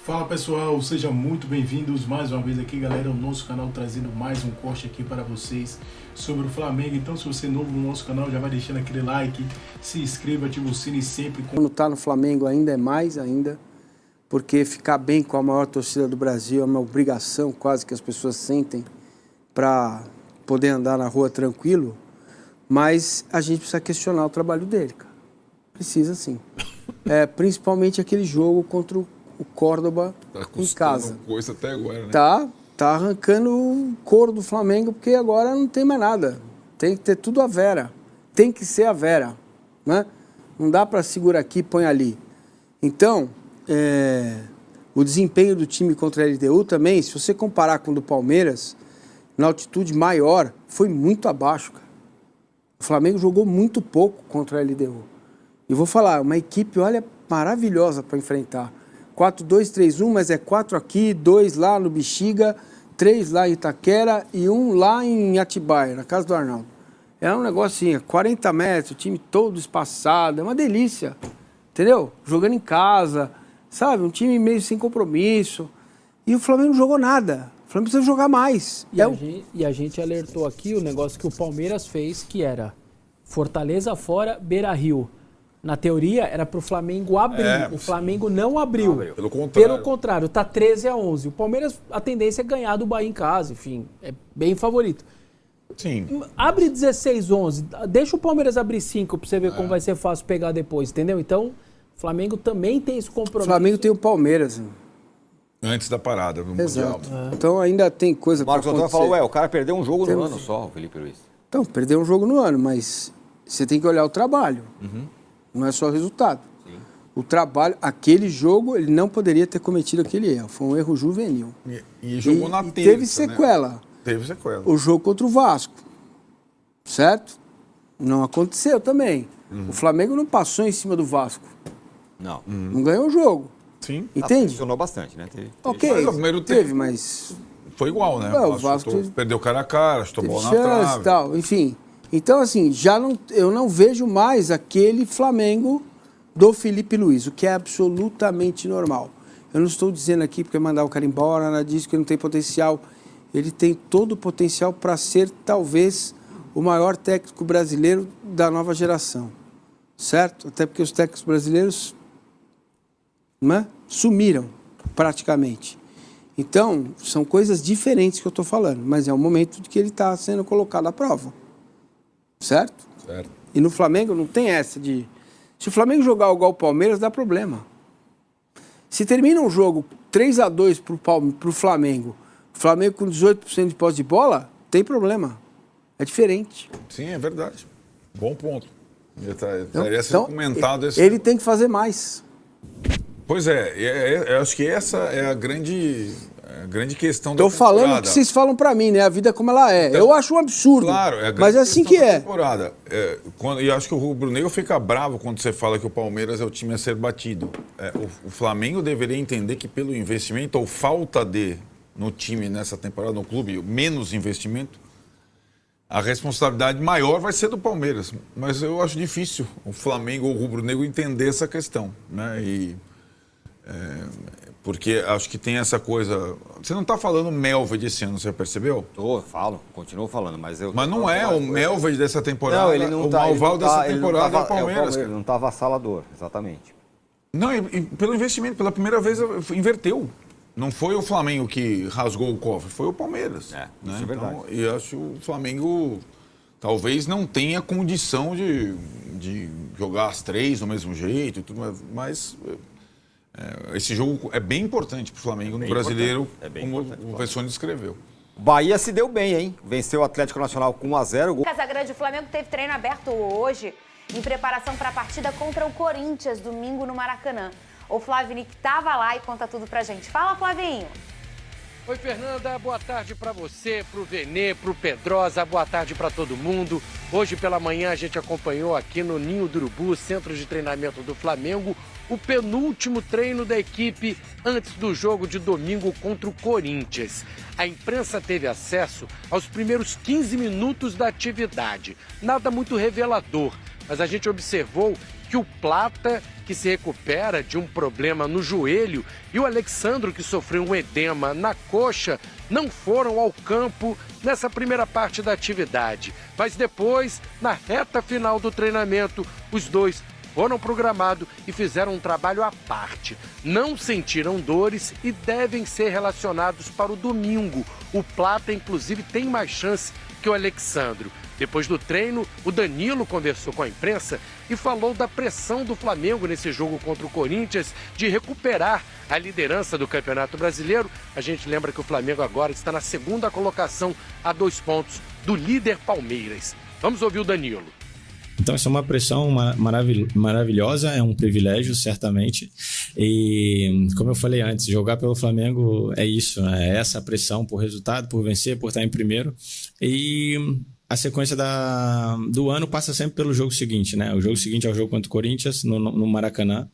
Fala pessoal, sejam muito bem-vindos mais uma vez aqui, galera, ao nosso canal, trazendo mais um corte aqui para vocês sobre o Flamengo. Então, se você é novo no nosso canal, já vai deixando aquele like, se inscreva, ativa o sino e sempre... Quando tá no Flamengo ainda é mais ainda, porque ficar bem com a maior torcida do Brasil é uma obrigação quase que as pessoas sentem para poder andar na rua tranquilo, mas a gente precisa questionar o trabalho dele, cara. Precisa sim. Principalmente aquele jogo contra o Córdoba em casa. Coisa até agora, né? Tá arrancando o couro do Flamengo, porque agora não tem mais nada. Tem que ter tudo a Vera. Tem que ser a Vera, né? Não dá para segurar aqui e põe ali. Então, o desempenho do time contra a LDU também, se você comparar com o do Palmeiras, na altitude maior, foi muito abaixo, cara. O Flamengo jogou muito pouco contra a LDU. E vou falar, uma equipe, olha, maravilhosa para enfrentar. 4-2-3-1, mas é 4 aqui, 2 lá no Bexiga, 3 lá em Itaquera e 1 lá em Atibaia, na casa do Arnaldo. É um negócio assim, 40 metros, o time todo espaçado, é uma delícia, entendeu? Jogando em casa, sabe? Um time meio sem compromisso. E o Flamengo não jogou nada. O Flamengo precisa jogar mais. E a gente alertou aqui o negócio que o Palmeiras fez, que era Fortaleza fora, Beira-Rio. Na teoria, era para o Flamengo abrir. O Flamengo não abriu. Pelo contrário, tá 13-11. O Palmeiras, a tendência é ganhar do Bahia em casa, enfim, é bem favorito. Sim. Abre 16-11, deixa o Palmeiras abrir 5 para você ver como vai ser fácil pegar depois, entendeu? Então, o Flamengo também tem esse compromisso. O Flamengo tem o Palmeiras. Antes da parada no Mundial. Então ainda tem coisa para acontecer. Marcos Antônio falou, o cara perdeu um jogo no ano só, o Felipe Luiz. Então, perdeu um jogo no ano, mas você tem que olhar o trabalho. Não é só o resultado. Sim. O trabalho, aquele jogo, ele não poderia ter cometido aquele erro. Foi um erro juvenil. E jogou na terça, teve sequela. Né? Teve sequela. O jogo contra o Vasco. Certo? Não aconteceu também. O Flamengo não passou em cima do Vasco. Não. Não ganhou o jogo. Sim. Entende? Funcionou bastante, né? Ok, mas o primeiro teve, mas... Foi igual, né? O Vasco perdeu cara a cara, tomou na chance, trave. Tal, enfim... Então, assim, eu não vejo mais aquele Flamengo do Felipe Luiz, o que é absolutamente normal. Eu não estou dizendo aqui porque mandar o cara embora, nada disso, que ele não tem potencial. Ele tem todo o potencial para ser, talvez, o maior técnico brasileiro da nova geração. Certo? Até porque os técnicos brasileiros, né, sumiram, praticamente. Então, são coisas diferentes que eu estou falando, mas é o momento de que ele está sendo colocado à prova. Certo? Certo. E no Flamengo não tem essa de... Se o Flamengo jogar igual o Palmeiras, dá problema. Se termina um jogo 3-2 pro Flamengo, o Flamengo com 18% de posse de bola, tem problema. É diferente. Sim, é verdade. Bom ponto. Estaria sendo comentado esse... Ele tem que fazer mais. Pois eu acho que essa é a grande questão da temporada. Estou falando o que vocês falam para mim, né? A vida como ela é. Então, eu acho um absurdo, claro, mas é assim que é. Temporada. E acho que o rubro-negro fica bravo quando você fala que o Palmeiras é o time a ser batido. O Flamengo deveria entender que pelo investimento ou falta no time nessa temporada, no clube, menos investimento, a responsabilidade maior vai ser do Palmeiras. Mas eu acho difícil o Flamengo ou o rubro-negro entender essa questão, né? Porque acho que tem essa coisa... Você não está falando Melved esse ano, você percebeu? Continuo falando, mas eu... Mas não é o Melved dessa temporada, não, ele não tá, o Malval dessa temporada é o Palmeiras. Ele não está avassalador, exatamente. Não, e pelo investimento, pela primeira vez inverteu. Não foi o Flamengo que rasgou o cofre, foi o Palmeiras. Né? Isso é verdade. Então, e acho que o Flamengo talvez não tenha condição de jogar as três do mesmo jeito, e tudo, mas... esse jogo é bem importante para o Flamengo no Brasileiro, como o Vessone descreveu. Bahia se deu bem, hein? Venceu o Atlético Nacional com 1-0. Casagrande, o Flamengo teve treino aberto hoje em preparação para a partida contra o Corinthians, domingo no Maracanã. O Flavinic estava lá e conta tudo pra gente. Fala, Flavinho! Oi, Fernanda, boa tarde para você, pro Venê, pro Pedrosa, boa tarde para todo mundo. Hoje pela manhã a gente acompanhou aqui no Ninho do Urubu, centro de treinamento do Flamengo, o penúltimo treino da equipe antes do jogo de domingo contra o Corinthians. A imprensa teve acesso aos primeiros 15 minutos da atividade. Nada muito revelador, mas a gente observou que o Plata, que se recupera de um problema no joelho, e o Alexandro, que sofreu um edema na coxa, não foram ao campo nessa primeira parte da atividade. Mas depois, na reta final do treinamento, os dois foram para o gramado e fizeram um trabalho à parte. Não sentiram dores e devem ser relacionados para o domingo. O Plata, inclusive, tem mais chance que o Alexandro. Depois do treino, o Danilo conversou com a imprensa e falou da pressão do Flamengo nesse jogo contra o Corinthians de recuperar a liderança do Campeonato Brasileiro. A gente lembra que o Flamengo agora está na segunda colocação a 2 pontos do líder Palmeiras. Vamos ouvir o Danilo. Então, essa é uma pressão maravilhosa, é um privilégio, certamente. E, como eu falei antes, jogar pelo Flamengo é isso, né? É essa pressão por resultado, por vencer, por estar em primeiro. E a sequência do ano passa sempre pelo jogo seguinte, né? O jogo seguinte é o jogo contra o Corinthians, no Maracanã,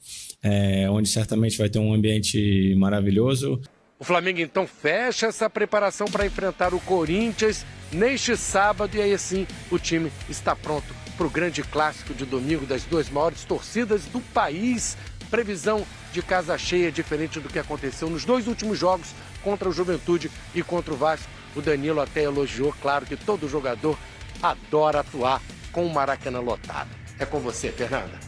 onde certamente vai ter um ambiente maravilhoso. O Flamengo, então, fecha essa preparação para enfrentar o Corinthians neste sábado. E aí, assim, o time está pronto para o grande clássico de domingo das 2 maiores torcidas do país. Previsão de casa cheia, diferente do que aconteceu nos 2 últimos jogos contra o Juventude e contra o Vasco. O Danilo até elogiou, claro que todo jogador adora atuar com o Maracanã lotado. É com você, Fernanda.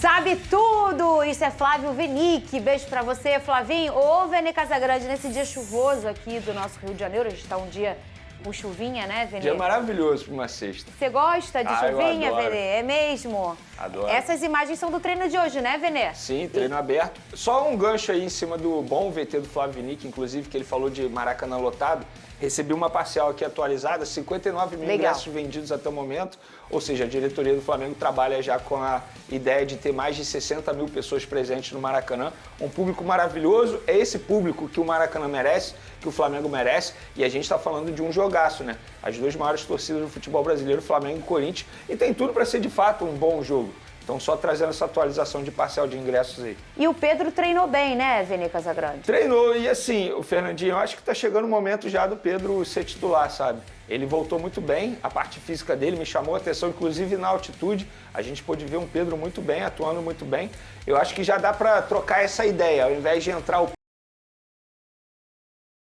Sabe tudo! Isso é Flávio Vinick. Beijo pra você, Flavinho. Ô, Vene Casagrande, nesse dia chuvoso aqui do nosso Rio de Janeiro, a gente tá um dia com chuvinha, né, Vene? Dia maravilhoso pra uma sexta. Você gosta de chuvinha, eu adoro. Vene? É mesmo? Adoro. Essas imagens são do treino de hoje, né, Vene? Sim, treino aberto. Só um gancho aí em cima do bom VT do Flávio Vinick, inclusive, que ele falou de Maracanã lotado. Recebi uma parcial aqui atualizada, 59 mil ingressos vendidos até o momento, ou seja, a diretoria do Flamengo trabalha já com a ideia de ter mais de 60 mil pessoas presentes no Maracanã, um público maravilhoso, é esse público que o Maracanã merece, que o Flamengo merece, e a gente está falando de um jogaço, né? As 2 maiores torcidas do futebol brasileiro, Flamengo e Corinthians, e tem tudo para ser de fato um bom jogo. Então, só trazendo essa atualização de parcial de ingressos aí. E o Pedro treinou bem, né, Vene Casagrande? Treinou, e assim, o Fernandinho, eu acho que tá chegando o momento já do Pedro ser titular, sabe? Ele voltou muito bem, a parte física dele me chamou a atenção, inclusive na altitude. A gente pôde ver um Pedro muito bem, atuando muito bem. Eu acho que já dá para trocar essa ideia, ao invés de entrar o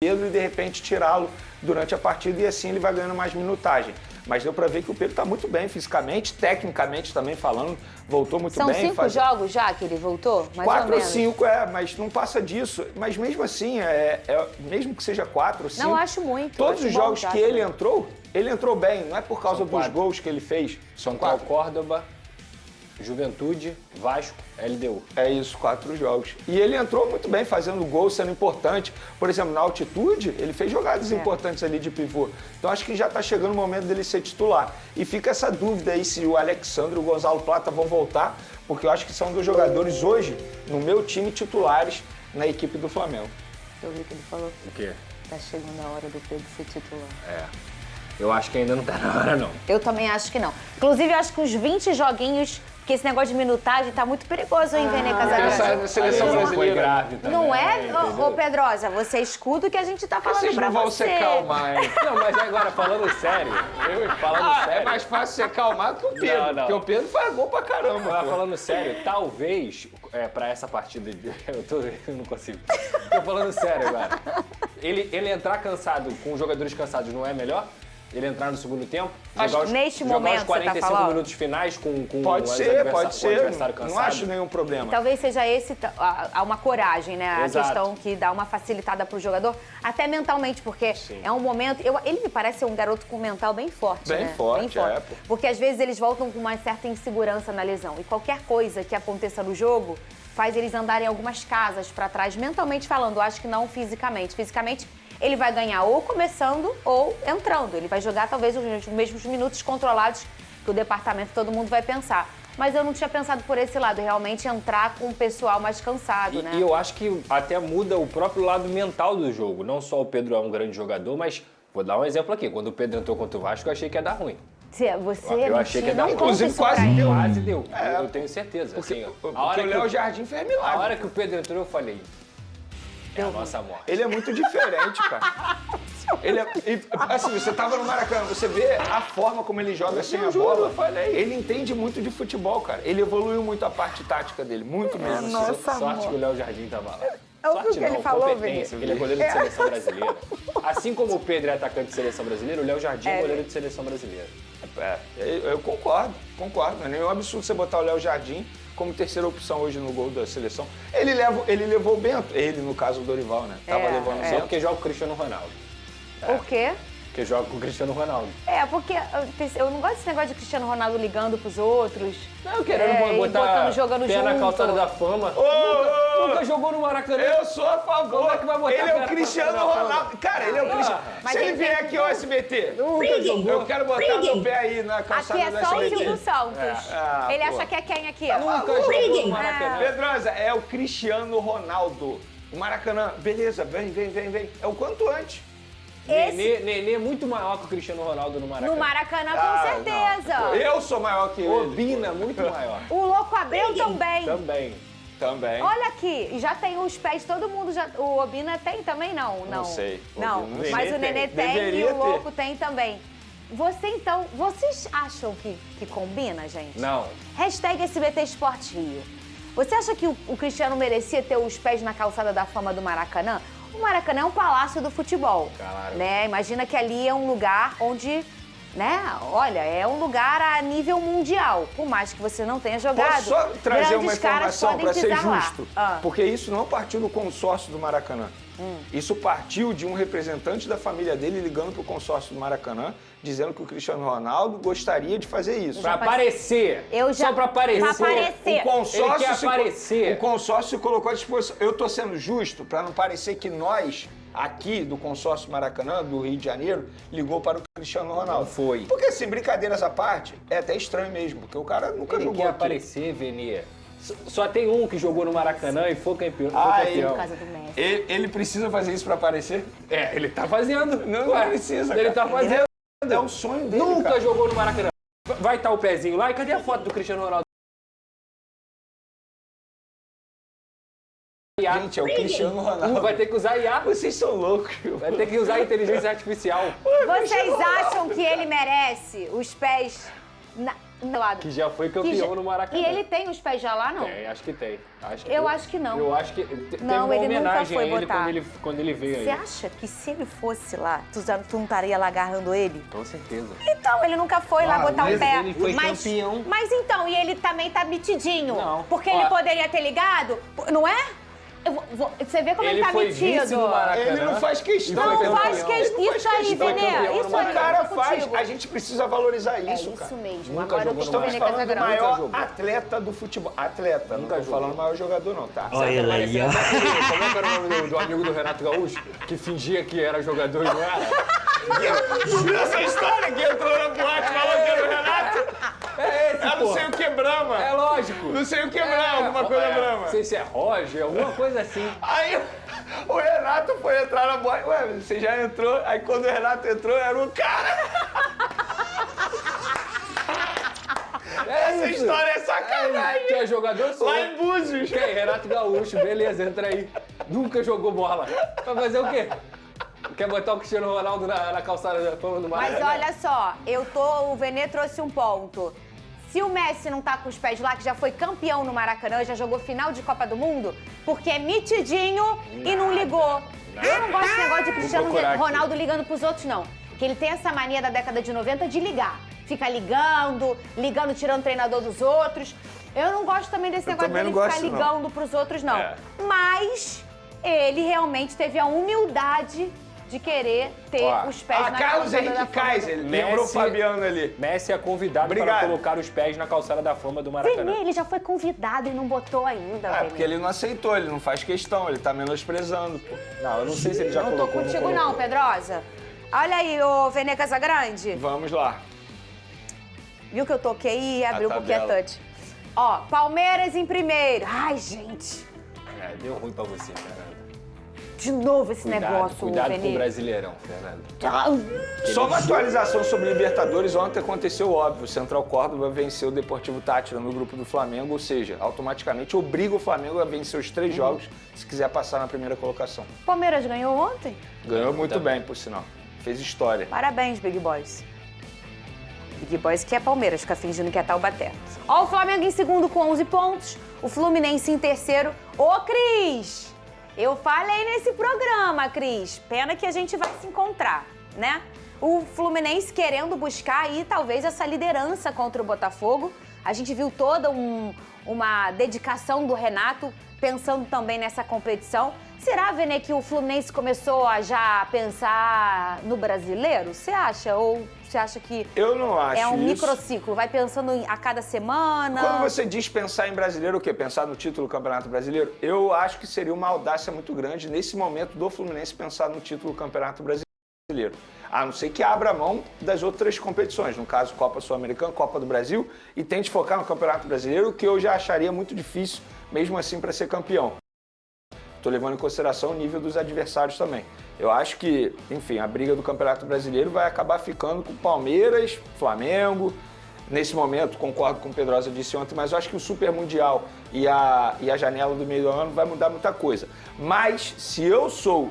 Pedro e de repente tirá-lo durante a partida, e assim ele vai ganhando mais minutagem. Mas deu pra ver que o Pedro tá muito bem fisicamente, tecnicamente também falando, voltou muito bem. São 5 jogos já que ele voltou? Mais 4 ou ou 5, mas não passa disso. Mas mesmo assim, mesmo que seja 4 ou 5... Não, acho muito. Todos os jogos que ele entrou bem, não é por causa dos gols que ele fez. São Paulo, Córdoba, Juventude, Vasco, LDU. É isso, 4 jogos. E ele entrou muito bem, fazendo gol, sendo importante. Por exemplo, na altitude, ele fez jogadas importantes ali de pivô. Então acho que já está chegando o momento dele ser titular. E fica essa dúvida aí se o Alexandre e o Gonzalo Plata vão voltar, porque eu acho que são 2 jogadores hoje, no meu time, titulares na equipe do Flamengo. Eu vi que ele falou. O quê? Tá chegando a hora do Pedro ser titular. Eu acho que ainda não tá na hora, não. Eu também acho que não. Inclusive, eu acho que uns 20 joguinhos, porque esse negócio de minutagem tá muito perigoso, hein, Vene Casagrande? Essa seleção brasileira. Não é? Ô, Pedrosa, você escuta o que a gente tá falando pra você. Vocês não vão se acalmar, hein? Não, mas agora, falando sério, sério... É mais fácil se acalmar do que o Pedro, porque o Pedro faz gol pra caramba. Mas falando sério, talvez, pra essa partida... Eu não consigo. Tô falando sério agora. Ele entrar cansado, com os jogadores cansados, não é melhor? Ele entrar no segundo tempo? Neste momento, os 45 você tá minutos finais com pode o ser. adversário cansado? Não acho nenhum problema. Talvez seja esse há uma coragem, né? Exato. A questão que dá uma facilitada pro jogador, até mentalmente, porque é um momento... Ele me parece ser um garoto com um mental bem forte, né? Bem forte. Porque às vezes eles voltam com uma certa insegurança na lesão. E qualquer coisa que aconteça no jogo faz eles andarem algumas casas para trás, mentalmente falando. Eu acho que não fisicamente. Fisicamente, ele vai ganhar ou começando ou entrando. Ele vai jogar talvez os mesmos minutos controlados que o departamento, todo mundo vai pensar. Mas eu não tinha pensado por esse lado, realmente entrar com o pessoal mais cansado, né? E eu acho que até muda o próprio lado mental do jogo. Não só o Pedro é um grande jogador, mas vou dar um exemplo aqui. Quando o Pedro entrou contra o Vasco, eu achei que ia dar ruim. Eu achei que ia dar ruim. Inclusive, quase deu. Quase deu. Eu tenho certeza. Porque a hora o Léo Jardim fez milagre. A hora que o Pedro entrou, eu falei... É a nossa morte. Ele é muito diferente, cara. Ele assim, você tava no Maracanã, você vê a forma como ele joga sem a bola. Ele entende muito de futebol, cara. Ele evoluiu muito a parte tática dele, muito mesmo. Sorte que o Léo Jardim tava lá. Sorte não, competência. Ele é goleiro de seleção brasileira. Assim como o Pedro é atacante de seleção brasileira, o Léo Jardim é goleiro de seleção brasileira. Eu concordo. Não é nenhum absurdo você botar o Léo Jardim como terceira opção hoje no gol da seleção. Ele levou o Bento, ele no caso o Dorival, né? Tava levando o Bento. Só porque joga o Cristiano Ronaldo. Por quê? Porque joga com o Cristiano Ronaldo. Porque eu não gosto desse negócio de Cristiano Ronaldo ligando pros outros. Não, querendo botar jogando pé junto. na calçada da fama. Nunca jogou no Maracanã. Eu sou a favor. Como é que vai botar ele é o Cristiano Ronaldo. Cara, ele é o Cristiano. Se ele vier aqui ao SBT, eu quero botar meu pé aí na calçada do SBT. Aqui é só o Silvio Santos. Ele acha que é quem aqui? Nunca jogou no Maracanã. Pedrosa, é o Cristiano Ronaldo. O Maracanã, beleza, vem. É o quanto antes. Nenê é muito maior que o Cristiano Ronaldo no Maracanã. No Maracanã, com certeza. Não. Eu sou maior que ele. Obina, muito maior. O Louco Abreu Também. Olha aqui, já tem os pés, todo mundo já... O Obina tem também? Não. Sei. Não, mas o Nenê tem e o Louco tem também. Vocês acham que combina, gente? Não. Hashtag SBT Esporte Rio. Você acha que o Cristiano merecia ter os pés na calçada da fama do Maracanã? O Maracanã é um palácio do futebol, claro. né? Imagina que ali é um lugar onde, né? Olha, é um lugar a nível mundial. Por mais que você não tenha jogado, posso só trazer uma informação para ser lá. justo? Porque isso não partiu do consórcio do Maracanã. Isso partiu de um representante da família dele ligando pro consórcio do Maracanã, dizendo que o Cristiano Ronaldo gostaria de fazer isso. Pra aparecer. Só pra aparecer. O consórcio ele quer aparecer. O consórcio se colocou à disposição. Eu tô sendo justo para não parecer que nós, aqui do consórcio Maracanã, do Rio de Janeiro, ligou para o CristianoRonaldo. Não foi. Porque assim, brincadeiras à parte, é até estranho mesmo, porque o cara nunca jogou Ele quer aqui. aparecer, Venê. Só tem um que jogou no Maracanã e foi campeão. Por causa do Messi. Ele precisa fazer isso para aparecer? Ele tá fazendo. Não precisa, Ele cara. tá fazendo. É o sonho dele, Nunca cara. jogou no Maracanã. Vai estar o pezinho lá e cadê a foto do Cristiano Ronaldo? Gente, é o Cristiano Ronaldo. Vai ter que usar IA. Vocês são loucos. Vai ter que usar inteligência artificial. Vocês acham que ele merece os pés no lado? Que já foi campeão no Maracanã. E ele tem os pés já lá, não? Tem, acho que tem. Eu acho que não. Eu acho que teve Não, uma ele nunca homenagem foi a ele botar. quando ele veio aí. Você acha que se ele fosse lá, tu não estaria lá agarrando ele? Com certeza. Então, ele nunca foi lá botar o pé. Ele foi campeão. Mas então, e ele também tá mitidinho. Não. Porque ele poderia ter ligado, não é? Você vê como ele tá foi vice metido. no Maracanã. Ele não faz questão. Não faz questão. Isso aí, Venê. Isso aí. O cara faz, a gente precisa valorizar isso, cara. Isso mesmo. Nunca Agora eu jogou tô no vendo Estamos falando do maior jogou. atleta do futebol. Atleta, não tô falando maior jogador não, tá? Olha ele aí, ó. Como é que era o nome do amigo do Renato Gaúcho? Que fingia que era jogador e não era? Essa história que entrou na boate falando que era o Renato? É esse, não sei o que, Brahma. É lógico. Não sei o que, Brahma, alguma coisa Brahma. Não sei se é Roger, alguma coisa assim. Aí o Renato foi entrar na boate. Ué, você já entrou? Aí quando o Renato entrou, era um cara. Essa história é sacanagem. Que é jogador só. Lá em Búzios. Quem? Renato Gaúcho, beleza, entra aí. Nunca jogou bola. Vai fazer o quê? Quer botar o Cristiano Ronaldo na calçada da fama do Maracanã? Mas olha só, o Venê trouxe um ponto. Se o Messi não tá com os pés lá, que já foi campeão no Maracanã, já jogou final de Copa do Mundo, porque é mitidinho e não ligou. Eu não gosto desse negócio de Cristiano Ronaldo ligando pros outros, não. Porque ele tem essa mania da década de 90 de ligar. Fica ligando, tirando o treinador dos outros. Eu não gosto também desse negócio dele ficar ligando pros outros, não. Mas ele realmente teve a humildade de querer ter os pés na calçada Carlos da Henrique fama. Kaiser, lembrou o Fabiano ali. Messi é convidado para colocar os pés na calçada da fama do Maracanã. Venê, ele já foi convidado e não botou ainda, Venê. Porque ele não aceitou, ele não faz questão, ele tá menosprezando, pô. Não, eu não sei se ele já colocou. Não tô contigo não, Pedrosa. Olha aí, ô Venê Casagrande. Vamos lá. Viu que eu toquei e abriu porque é touch. Ó, Palmeiras em primeiro. Ai, gente. Deu ruim pra você, cara. de novo esse negócio, Cuidado Vene. com o Brasileirão, Fernando. Só uma atualização sobre Libertadores. Ontem aconteceu óbvio. O Central Córdoba venceu o Deportivo Táchira no grupo do Flamengo, ou seja, automaticamente obriga o Flamengo a vencer os 3 jogos se quiser passar na primeira colocação. Palmeiras ganhou ontem? Ganhou muito bem, por sinal. Fez história. Parabéns, Big Boys. Big Boys que é Palmeiras, fica fingindo que é Taubaté. Ó, o Flamengo em segundo com 11 pontos, o Fluminense em terceiro. Ô, Cris! Eu falei nesse programa, Cris. Pena que a gente vai se encontrar, né? O Fluminense querendo buscar aí talvez essa liderança contra o Botafogo. A gente viu toda uma dedicação do Renato pensando também nessa competição. Será, Vene, que o Fluminense começou a já pensar no brasileiro? Você acha? Ou você acha que eu não acho é um isso. microciclo? Vai pensando a cada semana? Quando você diz pensar em brasileiro, o quê? Pensar no título do Campeonato Brasileiro? Eu acho que seria uma audácia muito grande nesse momento do Fluminense pensar no título do Campeonato Brasileiro. A não ser que abra mão das outras competições, no caso Copa Sul-Americana, Copa do Brasil, e tente focar no Campeonato Brasileiro, que eu já acharia muito difícil, mesmo assim, para ser campeão. Estou levando em consideração o nível dos adversários também. Eu acho que, enfim, a briga do Campeonato Brasileiro vai acabar ficando com Palmeiras, Flamengo. Nesse momento, concordo com o Pedrosa disse ontem, mas eu acho que o Super Mundial e a janela do meio do ano vai mudar muita coisa. Mas se eu sou,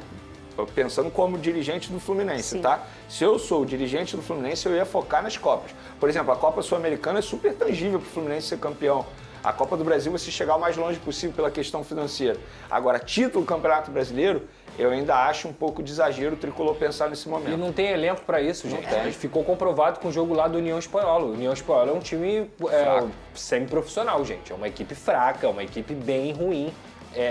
pensando como dirigente do Fluminense, sim, tá? Se eu sou o dirigente do Fluminense, eu ia focar nas Copas. Por exemplo, a Copa Sul-Americana é super tangível para o Fluminense ser campeão. A Copa do Brasil você chegar o mais longe possível pela questão financeira. Agora, título do Campeonato Brasileiro, eu ainda acho um pouco de exagero o Tricolor pensar nesse momento. E não tem elenco para isso, gente. Ficou comprovado com o jogo lá do União Espanhola. O União Espanhola é um time semi-profissional, gente. É uma equipe fraca, é uma equipe bem ruim.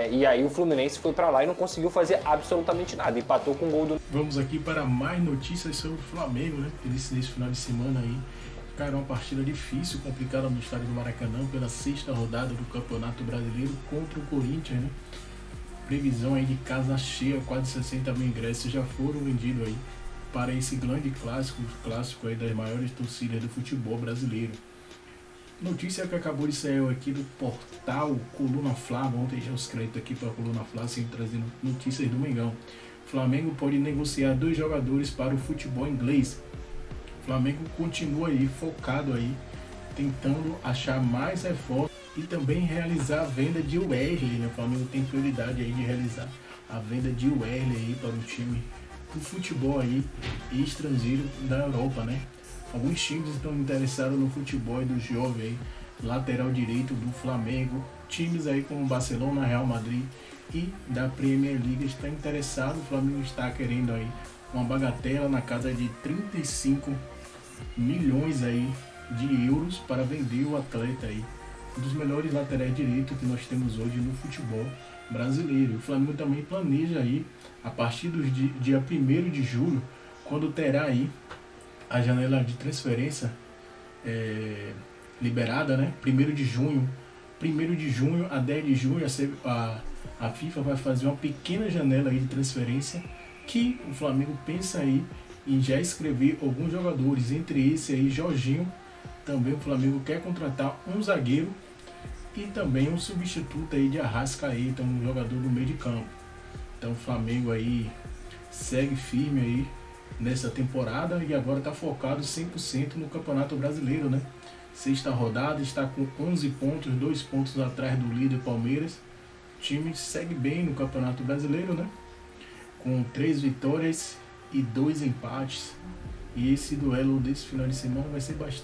E aí o Fluminense foi para lá e não conseguiu fazer absolutamente nada. Empatou com o gol do... Vamos aqui para mais notícias sobre o Flamengo, né? Nesse final de semana aí. Cara, uma partida difícil, complicada no estádio do Maracanã pela 6ª rodada do Campeonato Brasileiro contra o Corinthians, né? Previsão aí de casa cheia, quase 60 mil ingressos já foram vendidos aí para esse grande clássico aí das maiores torcidas do futebol brasileiro. Notícia que acabou de sair aqui do portal Coluna Fla, vamos deixar os créditos aqui para a Coluna Fla, sempre trazendo notícias do Mengão. Flamengo pode negociar 2 jogadores para o futebol inglês. O Flamengo continua aí focado aí, tentando achar mais reforços e também realizar a venda de Wesley, né? O Flamengo tem prioridade aí de realizar a venda de Wesley aí para um time do futebol aí estrangeiro da Europa, né? Alguns times estão interessados no futebol do jovem aí, lateral direito do Flamengo, times aí como Barcelona, Real Madrid e da Premier League está interessado. O Flamengo está querendo aí uma bagatela na casa de 35 milhões aí de euros para vender o atleta aí, um dos melhores laterais direitos que nós temos hoje no futebol brasileiro. O Flamengo também planeja aí, a partir do dia 1º de julho, quando terá aí a janela de transferência liberada, né? 1º de junho a 10 de junho, a FIFA vai fazer uma pequena janela aí de transferência que o Flamengo pensa aí em já escrever alguns jogadores, entre esse aí Jorginho. Também o Flamengo quer contratar um zagueiro e também um substituto aí de Arrascaeta, um jogador do meio de campo. Então o Flamengo aí segue firme aí nessa temporada e agora está focado 100% no Campeonato Brasileiro, né? 6ª rodada, está com 11 pontos, 2 pontos atrás do líder Palmeiras. O time segue bem no Campeonato Brasileiro, né? Com 3 vitórias e 2 empates. E esse duelo desse final de semana vai ser bastante